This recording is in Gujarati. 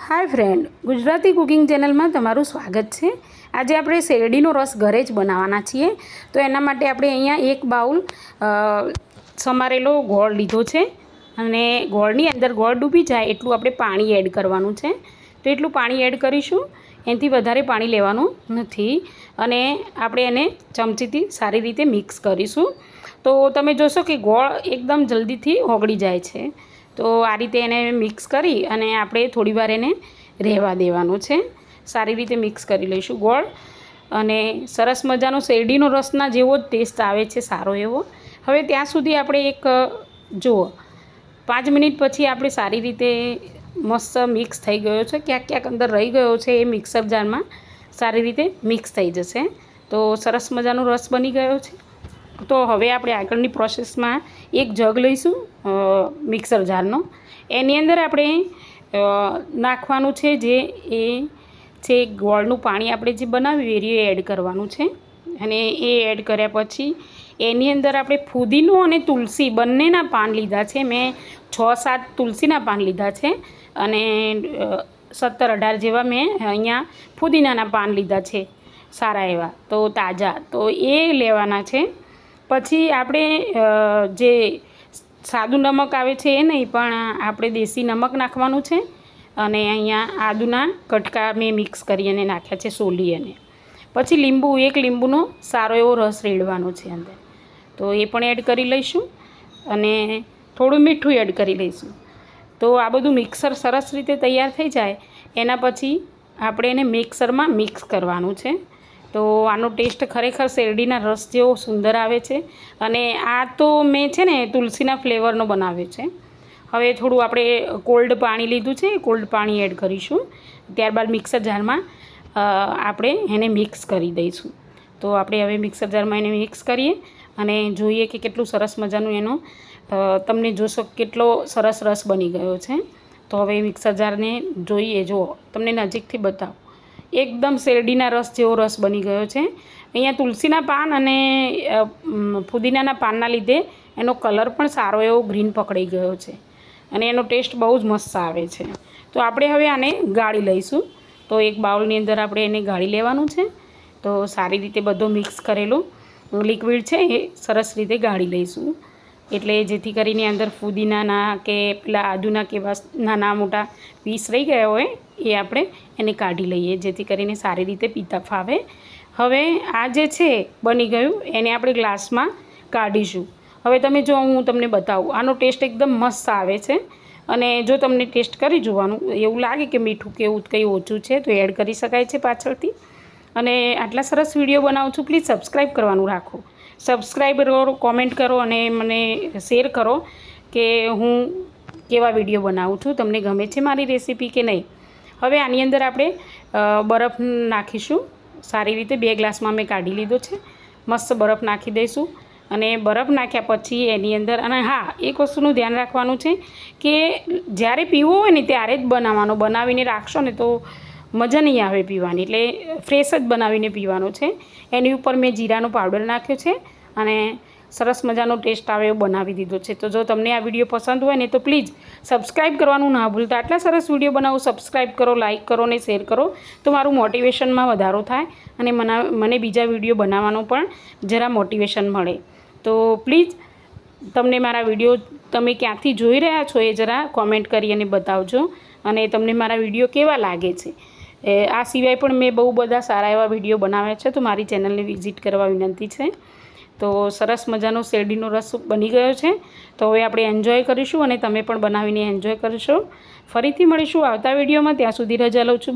Hi friend, Gujarati cooking channel में तमारुं स्वागत है। आज આપણે શેરડીનો રસ ઘરે જ બનાવવાના છીએ। તો એના માટે આપણે અહીંયા એક બાઉલ સમારેલો ગોળ લીધો છે અને ગોળની અંદર ગોળ ડૂબી જાય એટલું આપણે પાણી એડ કરવાનું છે। તો એટલું પાણી એડ કરીશું, એનાથી વધારે પાણી લેવાનું નથી અને આપણે એને ચમચીથી સારી રીતે મિક્સ કરીશું। તો તમે જોશો કે ગોળ એકદમ જલ્દીથી ઓગળી જાય છે। તો આ રીતે એને મિક્સ કરી અને આપણે થોડીવાર એને રહેવા દેવાનું છે। સારી રીતે મિક્સ કરી લઈશું ગોળ અને સરસ મજાનો શેરડીનો રસના જેવો જ ટેસ્ટ આવે છે, સારો એવો। હવે ત્યાં સુધી આપણે એક જુઓ 5 મિનિટ પછી આપણે સારી રીતે મસ્ત મિક્સ થઈ ગયો છે। ક્યાંક ક્યાંક અંદર રહી ગયો છે, એ મિક્સર જારમાં સારી રીતે મિક્સ થઈ જશે। તો સરસ મજાનો રસ બની ગયો છે। તો હવે આપણે આગળની પ્રોસેસમાં એક જગ લઈશું મિક્સર જારનો। એની અંદર આપણે નાખવાનું છે જે એ છે ગોળનું પાણી આપણે જે બનાવ્યું એ એડ કરવાનું છે અને એ એડ કર્યા પછી એની અંદર આપણે ફુદીનો અને તુલસી બંનેના પાન લીધા છે। મેં 6-7 તુલસીના પાન લીધા છે અને 17-18 જેવા મેં અહીંયા ફુદીનાના પાન લીધા છે, સારા એવા, તો તાજા, તો એ લેવાના છે। પછી આપણે જે સાદું નમક આવે છે એ નહીં, પણ આપણે દેશી નમક નાખવાનું છે અને અહીંયા આદુના કટકા મેં મિક્સ કરી અને નાખ્યા છે સોલી અને પછી લીંબુ, એક લીંબુનો સારો એવો રસ રેડવાનો છે અંદર, તો એ પણ એડ કરી લઈશું અને થોડું મીઠું એડ કરી લઈશું। તો આ બધું મિક્સર સરસ રીતે તૈયાર થઈ જાય એના પછી આપણે એને મિક્સરમાં મિક્સ કરવાનું છે। તો આનો ટેસ્ટ ખરેખર શેરડીના રસ જેવો સુંદર આવે છે અને આ તો મેં છે ને તુલસીના ફ્લેવરનો બનાવ્યો છે। હવે થોડું આપણે કોલ્ડ પાણી લીધું છે, કોલ્ડ પાણી એડ કરીશું, ત્યારબાદ મિક્સર જારમાં આપણે એને મિક્સ કરી દઈશું। તો આપણે હવે મિક્સર જારમાં એને મિક્સ કરીએ અને જોઈએ કે કેટલું સરસ મજાનું એનો તમને જોશો કેટલો સરસ રસ બની ગયો છે। તો હવે મિક્સર જારને જોઈએ, જુઓ તમને નજીકથી બતાવો, એકદમ શેરડીના રસ જેવો રસ બની ગયો છે। અહીંયા તુલસીના પાન અને ફુદીનાના પાનના લીધે એનો કલર પણ સારો એવો ગ્રીન પકડાઈ ગયો છે અને એનો ટેસ્ટ બહુ જ મસ્ત આવે છે। તો આપણે હવે આને ગાળી લઈશું। તો એક બાઉલની અંદર આપણે એને ગાળી લેવાનું છે। તો સારી રીતે બધો મિક્સ કરેલો લિક્વિડ છે એ સરસ રીતે ગાળી લઈશું, એટલે જેથી કરીને અંદર ફુદીનાના કે પેલા આદુના કેવા નાના મોટા પીસ રહી ગયા હોય એ આપણે એને કાઢી લઈએ, જેથી કરીને સારી રીતે પીતા ફાવે। હવે આ જે છે બની ગયું એને આપણે ગ્લાસમાં કાઢીશું। હવે તમે જો હું તમને બતાવું, આનો ટેસ્ટ એકદમ મસ્ત આવે છે અને જો તમને ટેસ્ટ કરી જોવાનું એવું લાગે કે મીઠું કે એવું કંઈ ઓછું છે તો એડ કરી શકાય છે પાછળથી। અને આટલા સરસ વિડીયો બનાવું છું, પ્લીઝ સબસ્ક્રાઈબ કરવાનું રાખો, સબસ્ક્રાઈબ કરો, કોમેન્ટ કરો અને મને શેર કરો કે હું કેવા વિડીયો બનાવું છું, તમને ગમે છે મારી રેસીપી કે નહીં। હવે આની અંદર આપણે બરફ નાખીશું સારી રીતે। 2 ગ્લાસમાં મેં કાઢી લીધો છે, મસ્ત બરફ નાખી દઈશું અને બરફ નાખ્યા પછી એની અંદર, અને હા, એક વસ્તુનું ધ્યાન રાખવાનું છે કે જ્યારે પીવો હોય ને ત્યારે જ બનાવવાનો, બનાવીને રાખશો ને તો મજા નહીં આવે પીવાની, એટલે ફ્રેશ જ બનાવીને પીવાનો છે। એની ઉપર મેં જીરાનો પાવડર નાખ્યો છે અને સરસ મજાનો ટેસ્ટ આવે એવો બનાવી દીધો છે। તો જો તમને આ વિડીયો પસંદ હોય ને તો પ્લીઝ સબસ્ક્રાઈબ કરવાનું ના ભૂલતા। આટલા સરસ વિડીયો બનાવો, સબસ્ક્રાઈબ કરો, લાઇક કરો ને શેર કરો તો મારું મોટિવેશનમાં વધારો થાય અને મને બીજા વિડીયો બનાવવાનો પણ જરા મોટિવેશન મળે। તો પ્લીઝ તમને મારા વિડીયો તમે ક્યાંથી જોઈ રહ્યા છો એ જરા કોમેન્ટ કરી અને બતાવજો અને તમને મારા વિડીયો કેવા લાગે છે। આ સિવાય પણ મેં બહુ બધા સારા એવા વિડીયો બનાવ્યા છે, તો મારી ચેનલને વિઝિટ કરવા વિનંતી છે। તો સરસ મજાનો શેરડીનો રસ બની ગયો છે। તો હવે આપણે એન્જોય કરીશું અને તમે પણ બનાવીને એન્જોય કરશો। ફરીથી મળીશું આવતા વિડીયોમાં, ત્યાં સુધી રજા લઉં છું।